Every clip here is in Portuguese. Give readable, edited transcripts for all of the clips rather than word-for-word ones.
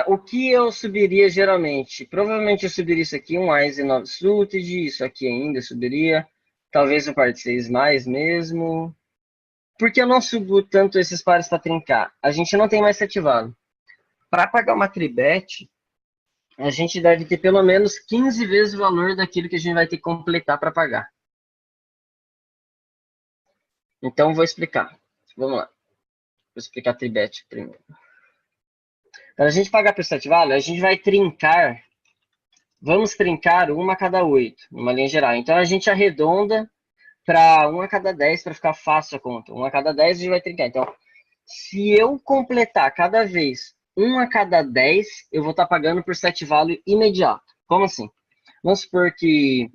O que eu subiria geralmente? Provavelmente eu subiria isso aqui, um Wise 9 Suited, isso aqui ainda eu subiria. Talvez o par 6 mais mesmo. Por que eu não subo tanto esses pares para trincar? A gente não tem mais ativado. Para pagar uma tribet, a gente deve ter pelo menos 15 vezes o valor daquilo que a gente vai ter que completar para pagar. Então, vou explicar. Vamos lá. Vou explicar a tribet primeiro. Para a gente pagar por set value, a gente vai trincar. Vamos trincar uma a cada 8, numa linha geral. Então, a gente arredonda para 1 a cada 10 para ficar fácil a conta. 1 a cada 10 a gente vai trincar. Então, se eu completar cada vez 1 a cada 10, eu vou estar pagando por set value imediato. Como assim? Vamos supor que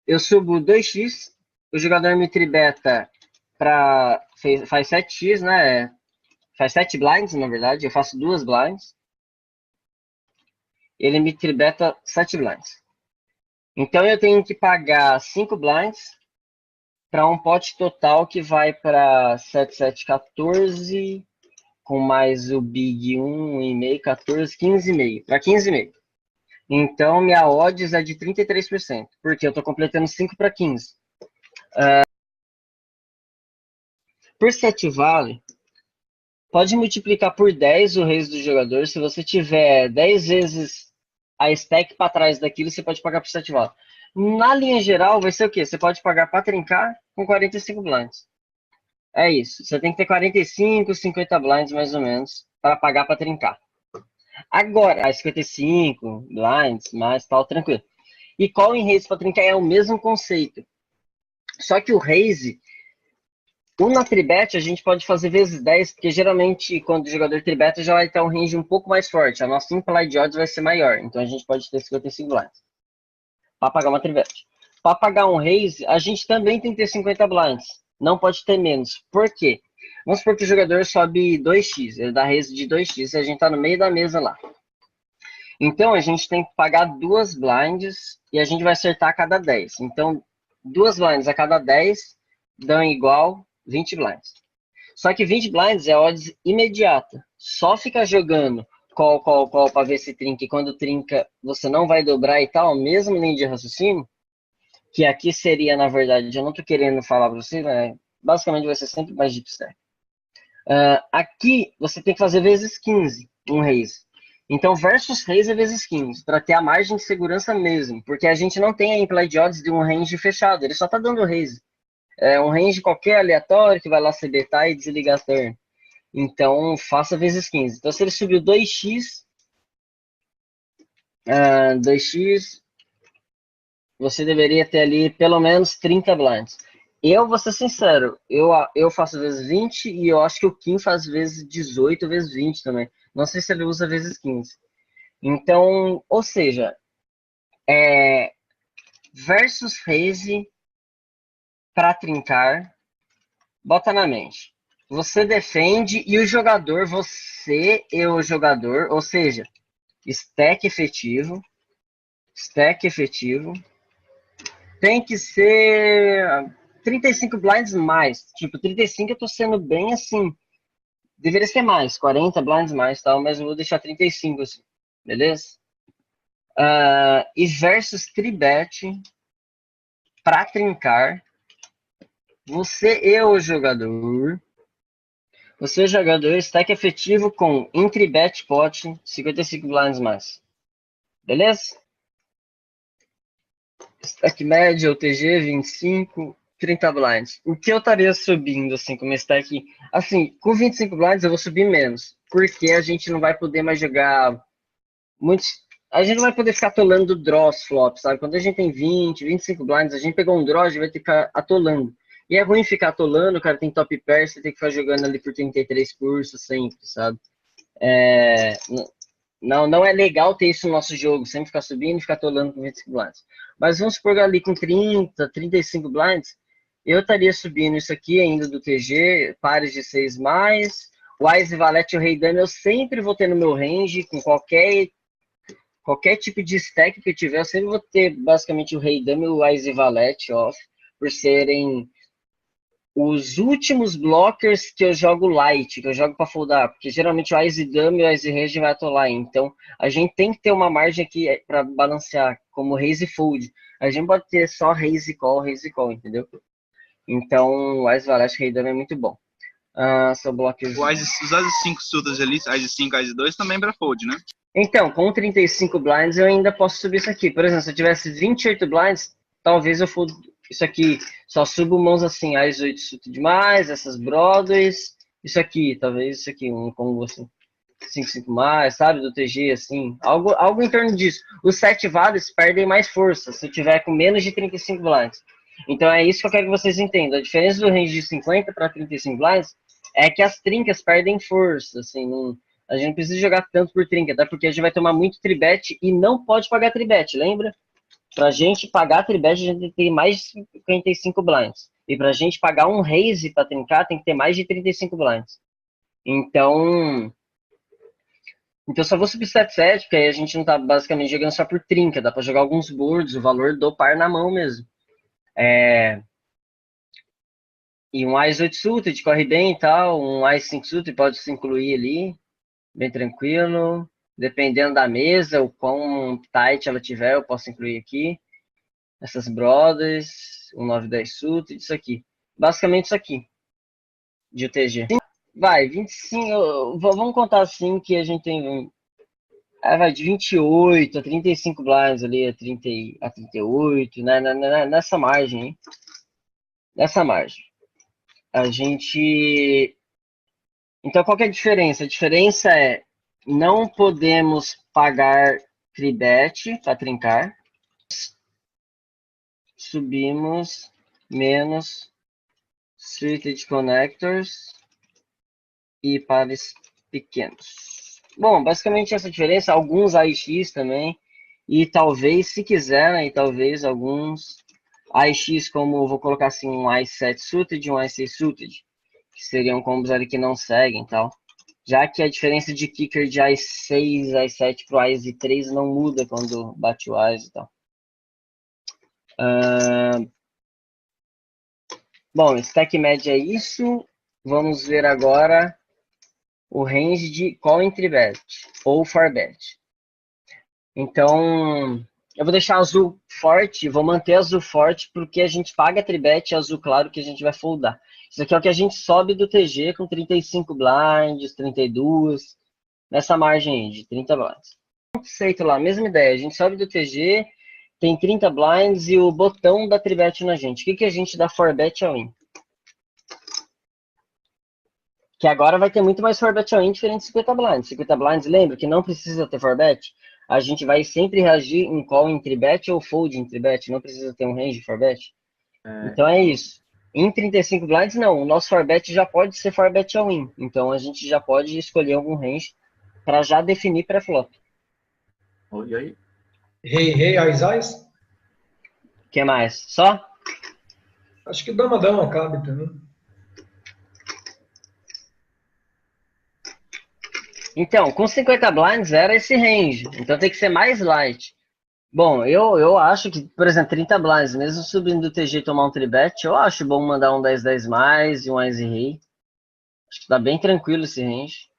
eu subo 2x, o jogador me tribeta para faz 7x, né? Faz 7 blinds, na verdade, eu faço 2 blinds. Ele me tribeta 7 blinds. Então eu tenho que pagar 5 blinds para um pote total que vai para 7, 7, 14, com mais o Big 1,5, 14, 15,5. Para 15,5. Então minha odds é de 33%, porque eu estou completando 5 para 15. Por set value, pode multiplicar por 10 o raise do jogador. Se você tiver 10 vezes a stack para trás daquilo, você pode pagar por set value. Na linha geral, vai ser o quê? Você pode pagar para trincar com 45 blinds. É isso. Você tem que ter 45, 50 blinds mais ou menos para pagar para trincar. Agora, 55 blinds, mais tal, tranquilo. E call em raise para trincar é o mesmo conceito. Só que o raise, na tribet a gente pode fazer vezes 10, porque geralmente quando o jogador tribeta já vai ter um range um pouco mais forte. A nossa implied odds vai ser maior. Então a gente pode ter 55 blinds para pagar uma tribet. Para pagar um raise, a gente também tem que ter 50 blinds. Não pode ter menos. Por quê? Vamos supor que o jogador sobe 2x, ele dá raise de 2x e a gente está no meio da mesa lá. Então a gente tem que pagar 2 blinds e a gente vai acertar a cada 10. Então 2 blinds a cada 10 dão igual 20 blinds. Só que 20 blinds é odds imediata. Só ficar jogando call para ver se trinca. E quando trinca, você não vai dobrar e tal, mesmo linha de raciocínio, que aqui seria, na verdade, eu não tô querendo falar para você, né? Basicamente vai ser sempre mais deep stack. Aqui, você tem que fazer vezes 15, um raise. Então, versus raise é vezes 15, para ter a margem de segurança mesmo. Porque a gente não tem a implied odds de um range fechado, ele só tá dando raise. É um range qualquer aleatório que vai lá se betar e desligar a turn. Então, faça vezes 15. Então, se ele subiu 2x, 2x, você deveria ter ali pelo menos 30 blinds. Eu vou ser sincero, eu faço vezes 20 e eu acho que o Kim faz vezes 18 vezes 20 também. Não sei se ele usa vezes 15. Então, ou seja, versus raise para trincar, bota na mente. Você defende e o jogador, você e o jogador, ou seja, stack efetivo, tem que ser 35 blinds mais. Tipo, 35 eu tô sendo bem assim. Deveria ser mais, 40 blinds mais, tal, mas eu vou deixar 35 assim, beleza? E versus tribet para trincar, você e o jogador. Você é jogador, stack efetivo com em tribet pot, 55 blinds mais. Beleza? Stack médio, OTG, 25, 30 blinds. O que eu estaria subindo, assim, com uma stack... Assim, com 25 blinds eu vou subir menos. Porque a gente não vai poder mais jogar muitos... A gente não vai poder ficar atolando draws flop, sabe? Quando a gente tem 20, 25 blinds, a gente pegou um draw, a gente vai ter que ficar atolando. E é ruim ficar atolando, o cara tem top pair, você tem que ficar jogando ali por 33 cursos sempre, sabe? Não é legal ter isso no nosso jogo, sempre ficar subindo e ficar atolando com 25 blinds. Mas vamos supor ali com 30, 35 blinds, eu estaria subindo isso aqui ainda do TG, pares de 6 mais, Wise, Valete e o Rei Dama eu sempre vou ter no meu range, com qualquer tipo de stack que eu tiver, eu sempre vou ter basicamente o Rei Dama e o Wise Valete off, por serem os últimos blockers que eu jogo light, que eu jogo para foldar, porque geralmente o Ice Dama e o Ice Range vai atolar. Então, a gente tem que ter uma margem aqui para balancear, como Raise e Fold. A gente pode ter só Raise e Call, entendeu? Então, o Ice Valete Rei Dama é muito bom. São blocos... Os Ice 5 sutas ali, Ice 5, Ice 2 também para fold, né? Então, com 35 blinds eu ainda posso subir isso aqui. Por exemplo, se eu tivesse 28 blinds, talvez eu fold isso aqui. Só subo mãos assim, Ice 8 suto demais, essas Broadways. Isso aqui, talvez isso aqui, um combo assim. 5 mais, sabe? Do TG, assim. Algo em torno disso. Os 7 vales perdem mais força se eu tiver com menos de 35 blinds. Então é isso que eu quero que vocês entendam. A diferença do range de 50 para 35 blinds é que as trincas perdem força, assim, a gente não precisa jogar tanto por trinca, tá? Porque a gente vai tomar muito tribet e não pode pagar tribet, lembra? Pra gente pagar tribet, a gente tem que ter mais de 55 blinds. E pra gente pagar um raise pra trincar, tem que ter mais de 35 blinds. Então só vou subir 7-7, porque aí a gente não tá basicamente jogando só por trinca, dá pra jogar alguns boards, o valor do par na mão mesmo. E um Ice 8 suited corre bem e tal, um Ice 5 suited pode se incluir ali, bem tranquilo. Dependendo da mesa, o quão tight ela tiver, eu posso incluir aqui. Essas Brothers, um 9-10 suited, isso aqui. Basicamente isso aqui, de UTG. Vai, 25, vamos contar assim que a gente tem... vai de 28 a 35 blinds ali, a 38, né, nessa margem, hein? Nessa margem. A gente... Então, qual que é a diferença? A diferença é não podemos pagar tribet para trincar. Subimos menos suited connectors e pares pequenos. Bom, basicamente essa diferença, alguns AIX também, e talvez, se quiserem, talvez alguns AIX, como vou colocar assim, um i7 suited e um i6 suited, que seriam combos ali que não seguem e tal. Já que a diferença de kicker de i6, i7 pro i3 não muda quando bate o Ice e tal. Bom, stack média é isso. Vamos ver agora o range de call entre bet ou for bet. Então, eu vou deixar azul forte, vou manter azul forte porque a gente paga tribet e azul claro que a gente vai foldar. Isso aqui é o que a gente sobe do TG com 35 blinds, 32, nessa margem aí de 30 blinds. Conceito lá, mesma ideia, a gente sobe do TG, tem 30 blinds e o botão da tribet na gente. O que a gente dá for bet all in? Que agora vai ter muito mais for bet all in diferente de 50 blinds. 50 blinds, lembra que não precisa ter for bet? A gente vai sempre reagir em call entre bet ou fold entre bet, não precisa ter um range for bet. Então é isso. Em 35 blinds, não. O nosso for bet já pode ser for bet all in. Então a gente já pode escolher algum range para já definir pré-flop. E aí? Rei, Ais. O que mais? Só? Acho que dama cabe também. Então, com 50 blinds era esse range. Então tem que ser mais light. Bom, eu acho que, por exemplo, 30 blinds, mesmo subindo do TG e tomar um tribet, eu acho bom mandar um 10-10 mais e um Ice Rei. Acho que tá bem tranquilo esse range.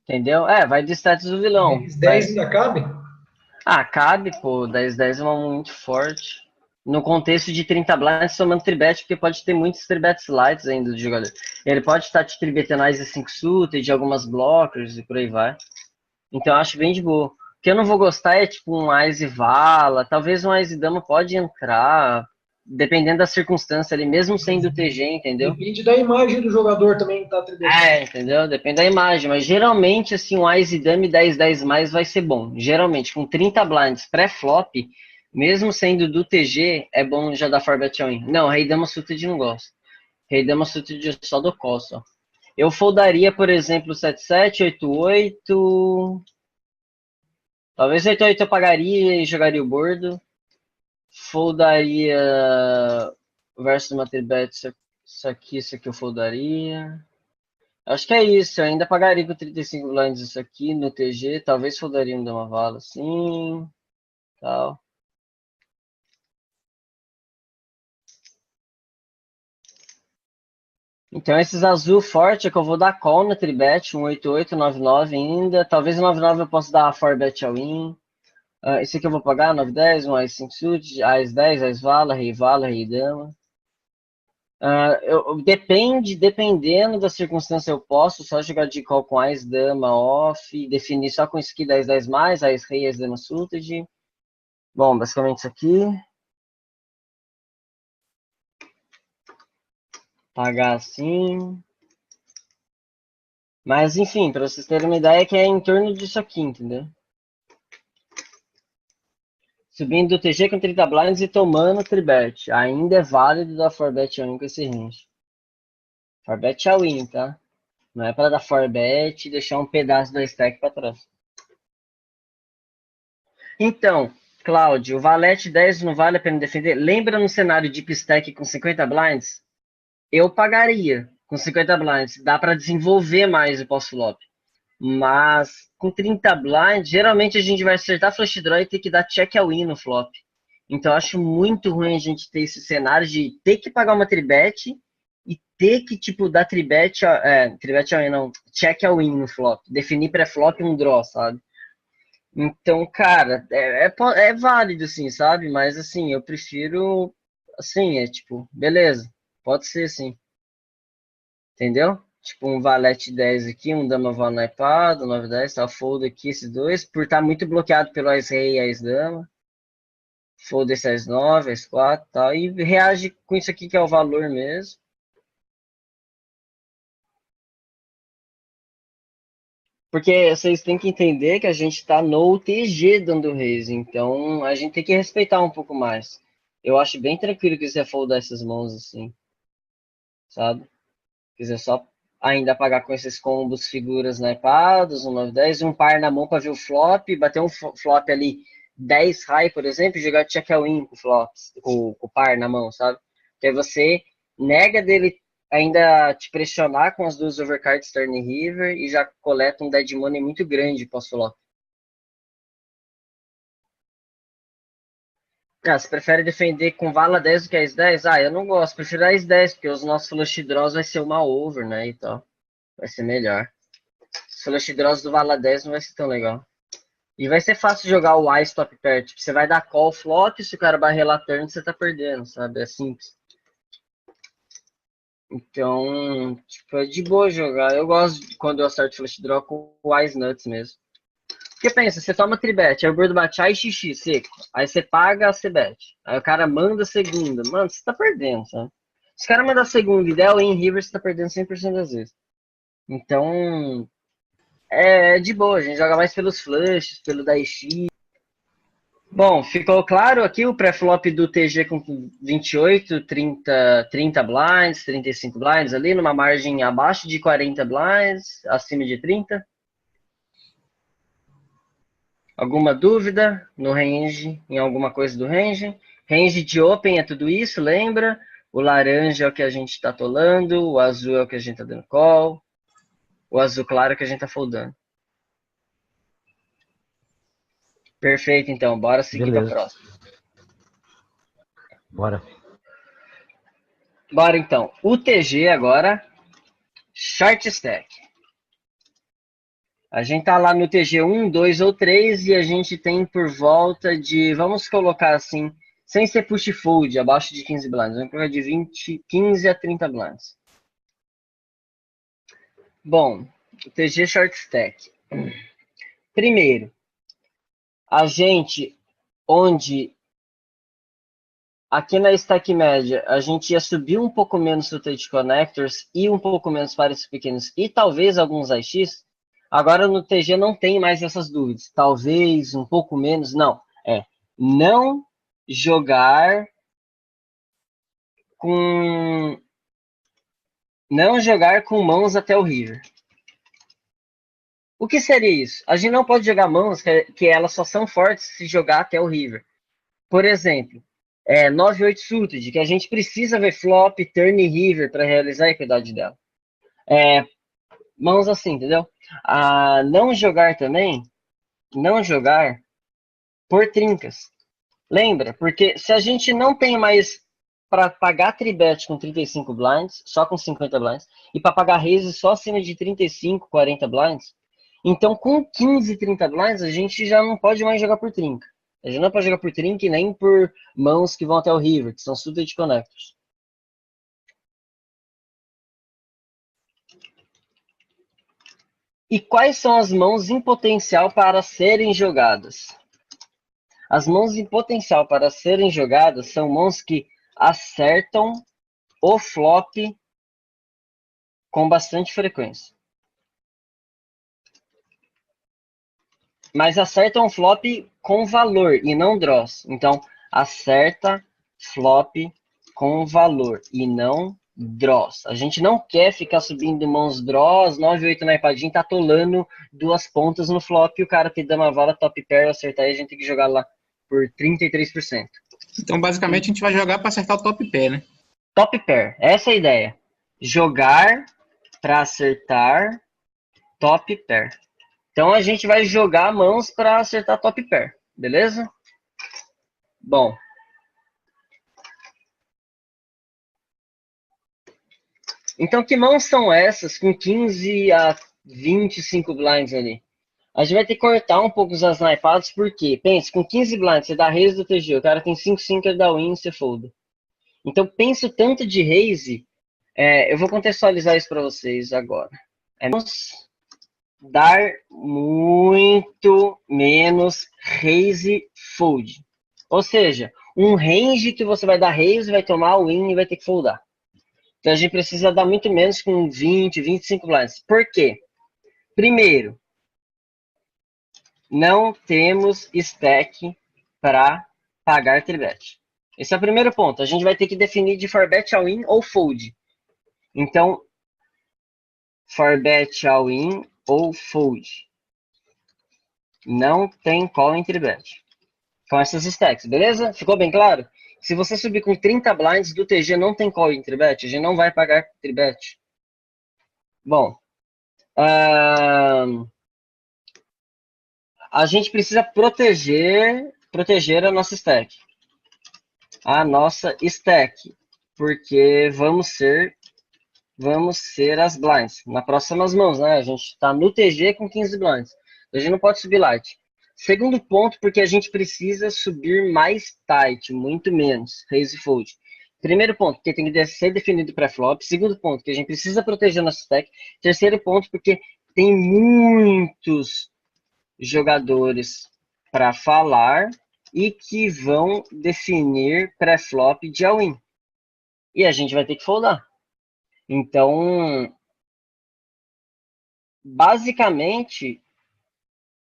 Entendeu? Vai de status do vilão. 10 ainda cabe? Cabe, pô. 10-10 é uma mão muito forte. No contexto de 30 blinds, somando tribet, porque pode ter muitos tribets lights ainda do jogador. Ele pode estar te tribetando Ice 5 suited, de algumas blockers e por aí vai. Então eu acho bem de boa. O que eu não vou gostar é tipo um Ice Vala, talvez um Ice Dama pode entrar, dependendo da circunstância ali, mesmo sendo TG, entendeu? Depende da imagem do jogador também que tá tribetando. Entendeu? Depende da imagem, mas geralmente assim um Ice Dama 10-10 mais vai ser bom. Geralmente com 30 blinds pré-flop, mesmo sendo do TG, é bom já dar for bet all-in. Não, Rei Dama suited não gosto. Rei Dama suited só do call só. Eu foldaria, por exemplo, 7-7, 8-8. Talvez 8-8 eu pagaria e jogaria o bordo. Foldaria versus uma tribet, isso aqui eu foldaria. Acho que é isso, eu ainda pagaria com 35 blinds isso aqui no TG. Talvez foldaria um Dama Vala assim. Tal. Então esses azul forte é que eu vou dar call na tribet, 188, 99 ainda. Talvez o 99 eu possa dar 4bet all-in. Esse aqui eu vou pagar, 910, um Ás 5 suit, Ás 10, Ás Vala, Rei Dama. Dependendo da circunstância, eu posso só jogar de call com Ás Dama off, definir só com isso aqui 10, 10 mais, Ás Rei, Ás Dama suited. Bom, basicamente isso aqui. Pagar assim. Mas enfim, para vocês terem uma ideia, que é em torno disso aqui, entendeu? Subindo do TG com 30 blinds e tomando tribet. Ainda é válido dar 4bet all-in com esse range. 4bet all-in, tá? Não é para dar 4bet e deixar um pedaço da stack para trás. Então, Cláudio, o valete 10 não vale a pena defender? Lembra no cenário deep stack com 50 blinds? Eu pagaria com 50 blinds. Dá para desenvolver mais o pós-flop. Mas com 30 blinds, geralmente a gente vai acertar flush draw e ter que dar check all-in no flop. Então eu acho muito ruim a gente ter esse cenário de ter que pagar uma tribet e ter que, tipo, dar tribet all-in não, check all-in no flop. Definir pré-flop um draw, sabe? Então, cara, é válido, assim, sabe? Mas, assim, eu prefiro, assim, tipo, beleza, pode ser, assim. Entendeu? Tipo, um valete 10 aqui, um dama val naipado, 9, 10, tá? Fold aqui esses dois, por estar muito bloqueado pelo Ás Rei e Ás Dama. Fold esse Ás 9, Ás 4, tal. E reage com isso aqui que é o valor mesmo. Porque vocês têm que entender que a gente tá no UTG dando raise, então a gente tem que respeitar um pouco mais. Eu acho bem tranquilo que você foldar essas mãos assim, sabe? Quiser só ainda pagar com esses combos figuras naipados, um 9, 10, um par na mão para ver o flop, bater um flop ali 10 high, por exemplo, e jogar check all-in com flops, com o par na mão, sabe? Que aí você nega dele ainda te pressionar com as duas overcards turn river e já coleta um dead money muito grande pós-flop. Você prefere defender com vala 10 do que Ás 10? Eu não gosto, prefiro Ás 10, porque os nossos flush draws vai ser uma over, né, e tal. Vai ser melhor. Os flush draws do vala 10 não vai ser tão legal. E vai ser fácil jogar o Ice top pair. Tipo, você vai dar call flop, se o cara barrelar turn, você tá perdendo, sabe? É simples. Então, tipo, é de boa jogar. Eu gosto quando eu acerto flush draw com o Ice nuts mesmo. Porque pensa, você toma tribet, aí o birdo bate A e xixi seco. Aí você paga a c-bet. Aí o cara manda a segunda. Mano, você tá perdendo, sabe? Se o cara mandar a segunda e der o in river, você tá perdendo 100% das vezes. Então, é de boa, a gente joga mais pelos flushes, pelo Daichi. Bom, ficou claro aqui o pré-flop do TG com 28, 30 blinds, 35 blinds ali, numa margem abaixo de 40 blinds, acima de 30. Alguma dúvida no range, em alguma coisa do range? Range de open é tudo isso, lembra? O laranja é o que a gente está tolando, o azul é o que a gente está dando call, o azul claro é o que a gente está foldando. Perfeito, então. Bora seguir para a próxima. Bora. Bora, então. UTG agora. Short stack. A gente tá lá no TG 1, 2 ou 3 e a gente tem por volta de, vamos colocar assim, sem ser push fold, abaixo de 15 blinds. Vamos colocar de 15 a 30 blinds. Bom, TG short stack. Primeiro, a gente, onde aqui na stack média, a gente ia subir um pouco menos o trade connectors e um pouco menos para esses pequenos e talvez alguns AX. Agora no TG não tem mais essas dúvidas. Talvez um pouco menos, não. Não jogar com mãos até o river. O que seria isso? A gente não pode jogar mãos que elas só são fortes se jogar até o river. Por exemplo, 9-8 suited, que a gente precisa ver flop, turn e river para realizar a equidade dela. Mãos assim, entendeu? Não jogar também, não jogar por trincas. Lembra? Porque se a gente não tem mais para pagar tribet com 35 blinds, só com 50 blinds, e para pagar raise só acima de 35, 40 blinds. Então, com 15, 30 blinds, a gente já não pode mais jogar por trinca. A gente não pode jogar por trinca e nem por mãos que vão até o river, que são suited connectors. E quais são as mãos em potencial para serem jogadas? As mãos em potencial para serem jogadas são mãos que acertam o flop com bastante frequência. Mas acertam o flop com valor e não draws. Então, acerta flop com valor e não draws. A gente não quer ficar subindo mãos draws, 9, 8 na ipadinha, tá atolando duas pontas no flop e o cara ter dama vala, top pair, acertar e a gente tem que jogar lá por 33%. Então, basicamente, a gente vai jogar para acertar o top pair, né? Top pair, essa é a ideia. Jogar para acertar top pair. Então, a gente vai jogar mãos para acertar top pair, beleza? Bom. Então, que mãos são essas com 15 a 25 blinds ali? A gente vai ter que cortar um pouco os snipados, porque, pense, com 15 blinds, você dá raise do TG, o cara tem 5-5, ele dá win, você folda. Então, pense o tanto de raise, eu vou contextualizar isso para vocês agora. Vamos dar muito menos raise fold. Ou seja, um range que você vai dar raise, vai tomar win e vai ter que foldar. Então, a gente precisa dar muito menos com 20, 25 blinds. Por quê? Primeiro, não temos stack para pagar tribet. Esse é o primeiro ponto. A gente vai ter que definir de for bet all in ou fold. Então, for bet all in ou fold. Não tem call em tribet. Com essas stacks, beleza? Ficou bem claro? Se você subir com 30 blinds do TG, não tem call em tribet, a gente não vai pagar tribet. Bom, a gente precisa proteger a nossa stack. A nossa stack, porque vamos ser as blinds. Na próximas mãos, né? A gente está no TG com 15 blinds. A gente não pode subir light. Segundo ponto, porque a gente precisa subir mais tight, muito menos, raise e fold. Primeiro ponto, porque tem que ser definido pré-flop. Segundo ponto, que a gente precisa proteger nosso stack. Terceiro ponto, porque tem muitos jogadores para falar e que vão definir pré-flop de all-in. E a gente vai ter que foldar. Então, basicamente,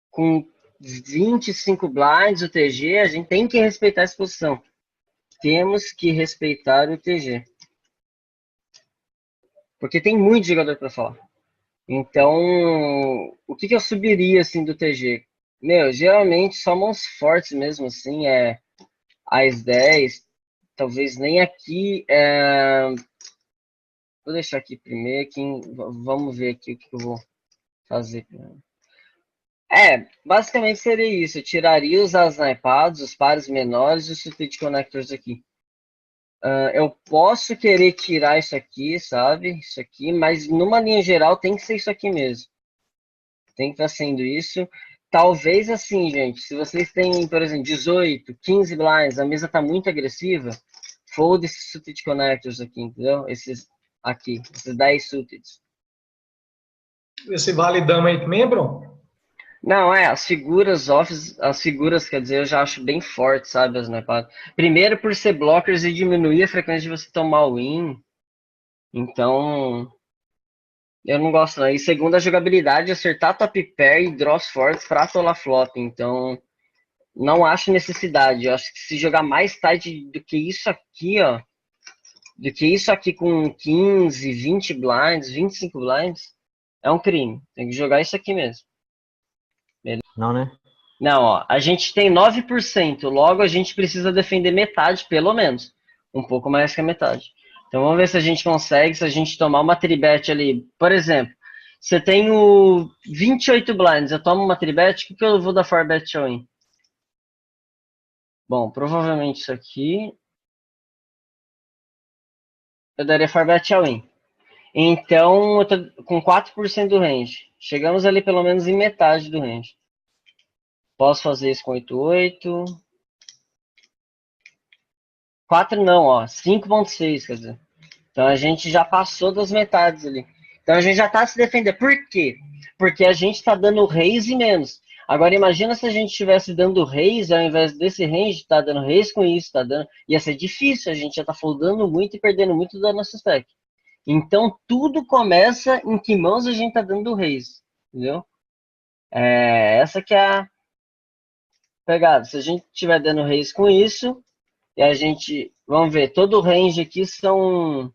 com 25 blinds o TG, a gente tem que respeitar essa posição. Temos que respeitar o TG. Porque tem muito jogador para falar. Então, o que eu subiria assim do TG? Meu, geralmente só mãos fortes mesmo, assim, As 10, talvez nem aqui. Vou deixar aqui primeiro, vamos ver aqui o que eu vou fazer. Basicamente seria isso. Eu tiraria os snipados, os pares menores e os suited connectors aqui. Eu posso querer tirar isso aqui, sabe? Isso aqui, mas numa linha geral tem que ser isso aqui mesmo. Tem que estar sendo isso. Talvez assim, gente, se vocês têm, por exemplo, 18, 15 blinds, a mesa está muito agressiva, fold esses suited connectors aqui, entendeu? Esses 10 suited. Esse vale dama aí também, Bruno? Não, as figuras quer dizer, eu já acho bem forte, sabe, as snipadas. Primeiro por ser blockers e diminuir a frequência de você tomar o win. Então, eu não gosto não. E segundo, a jogabilidade, acertar top pair e draws fortes pra atolar flop. Então, não acho necessidade. Eu acho que se jogar mais tight do que isso aqui, ó, do que isso aqui com 15, 20 blinds, 25 blinds, é um crime. Tem que jogar isso aqui mesmo. Não, né? Não, ó, a gente tem 9%, logo a gente precisa defender metade, pelo menos. Um pouco mais que a metade. Então vamos ver se a gente consegue, se a gente tomar uma tribet ali. Por exemplo, você tem o 28 blinds, eu tomo uma tribet, o que eu vou dar for bet all-in? Bom, provavelmente isso aqui. eu daria 4-bet all-in. Então, eu tô com 4% do range. Chegamos ali pelo menos em metade do range. Posso fazer isso com 8-8. 4 não, ó. 5.6, quer dizer. Então, a gente já passou das metades ali. Então, a gente já tá se defendendo. Por quê? Porque a gente tá dando raise e menos. Agora, imagina se a gente estivesse dando raise, ao invés desse range, tá dando raise com isso, tá dando... Ia ser difícil, a gente já tá foldando muito e perdendo muito da nossa stack. Então, tudo começa em que mãos a gente tá dando raise, entendeu? Essa que é a pegada. Se a gente estiver dando raise com isso, e a gente, vamos ver, todo o range aqui são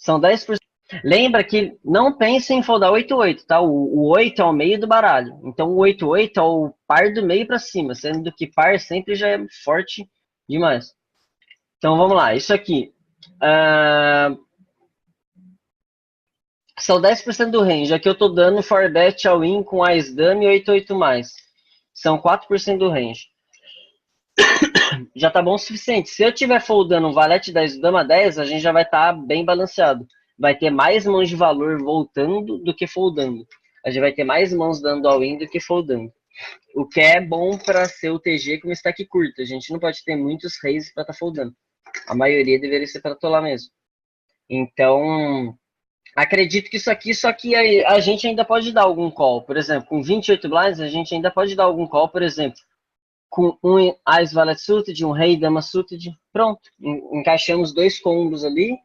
10%. Lembra que não pense em foldar 8-8, tá? O 8 é o meio do baralho. Então, o 8-8 é o par do meio para cima, sendo que par sempre já é forte demais. Então, vamos lá. Isso aqui. São 10% do range. Aqui eu tô dando 4-bet all-in com Ice Dame e 8-8+. São 4% do range. Já tá bom o suficiente. Se eu tiver foldando valete 10 dama 10, a gente já vai estar bem balanceado. Vai ter mais mãos de valor voltando do que foldando. A gente vai ter mais mãos dando all-in do que foldando. O que é bom para ser o TG com stack curto. A gente não pode ter muitos raises para estar foldando. A maioria deveria ser para tolar mesmo. Então, acredito que isso aqui, só que a gente ainda pode dar algum call. Por exemplo, com 28 blinds, a gente ainda pode dar algum call, por exemplo, com um Ice Valet Suited, um Rei Dama Suited. Pronto, encaixamos 2 combos ali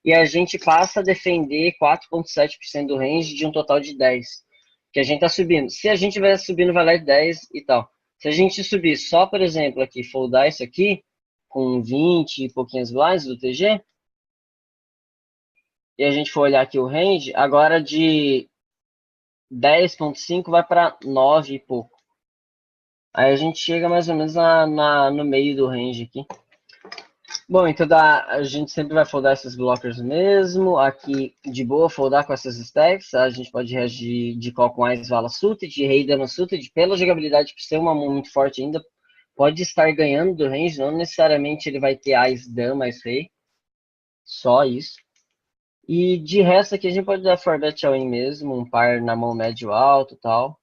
e a gente passa a defender 4,7% do range de um total de 10. Que a gente tá subindo. Se a gente vai subindo Valete 10 e tal. Se a gente subir só, por exemplo, aqui, foldar isso aqui, com 20 e pouquinhos blinds do TG, e a gente for olhar aqui o range, agora de 10.5 vai para 9 e pouco. Aí a gente chega mais ou menos no meio do range aqui. Bom, então a gente sempre vai foldar esses blockers mesmo. Aqui, de boa, foldar com essas stacks. A gente pode reagir de call com Ice Vala Suited, de Rei Dama Suited. Pela jogabilidade, por ser uma mão muito forte ainda, pode estar ganhando do range. Não necessariamente ele vai ter Ice Dama, Ice Rei. Só isso. E de resto aqui a gente pode dar 4-bet all-in mesmo, um par na mão médio alto e tal.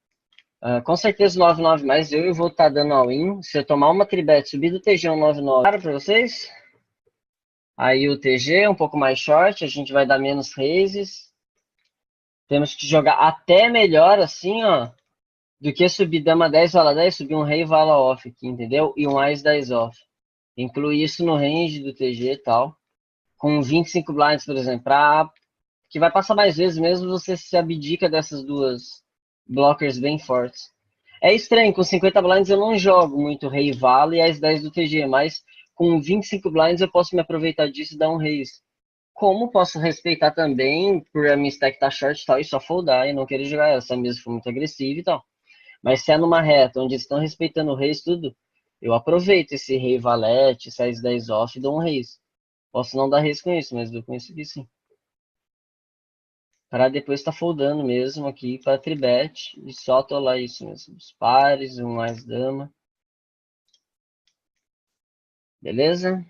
Com certeza 9-9 mais eu vou estar dando all-in. Se eu tomar uma tribet, subir do TG um 9-9, claro pra vocês. Aí o TG um pouco mais short, a gente vai dar menos raises. Temos que jogar até melhor assim, ó, do que subir dama 10, vala 10, subir um rei vala off aqui, entendeu? E um Ice 10 off. Incluir isso no range do TG e tal. Com 25 blinds, por exemplo, que vai passar mais vezes mesmo você se abdica dessas duas blockers bem fortes. É estranho, com 50 blinds eu não jogo muito rei vala e as 10 do TG, mas com 25 blinds eu posso me aproveitar disso e dar um raise. Como posso respeitar também, por a minha stack tá short e tal, e só foldar e não querer jogar ela, se a mesa for muito agressiva e tal. Mas se é numa reta onde eles estão respeitando o raise tudo, eu aproveito esse rei valete, esse 10 off e dou um raise. Posso não dar raise com isso, mas dou com isso aqui sim. Para depois estar foldando mesmo aqui para tribet e só atolar isso mesmo. Os pares, um mais dama. Beleza?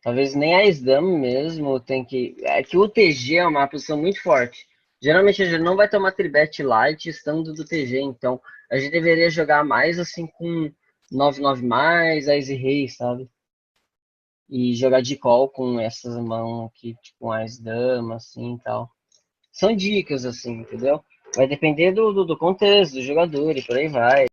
Talvez nem a dama mesmo tem que... É que o TG é uma posição muito forte. Geralmente a gente não vai tomar tribet light estando do TG, então a gente deveria jogar mais assim com 9-9 mais, Ice Rei, sabe? E jogar de call com essas mãos aqui, tipo as damas, assim e tal. São dicas, assim, entendeu? Vai depender do contexto, do jogador e por aí vai.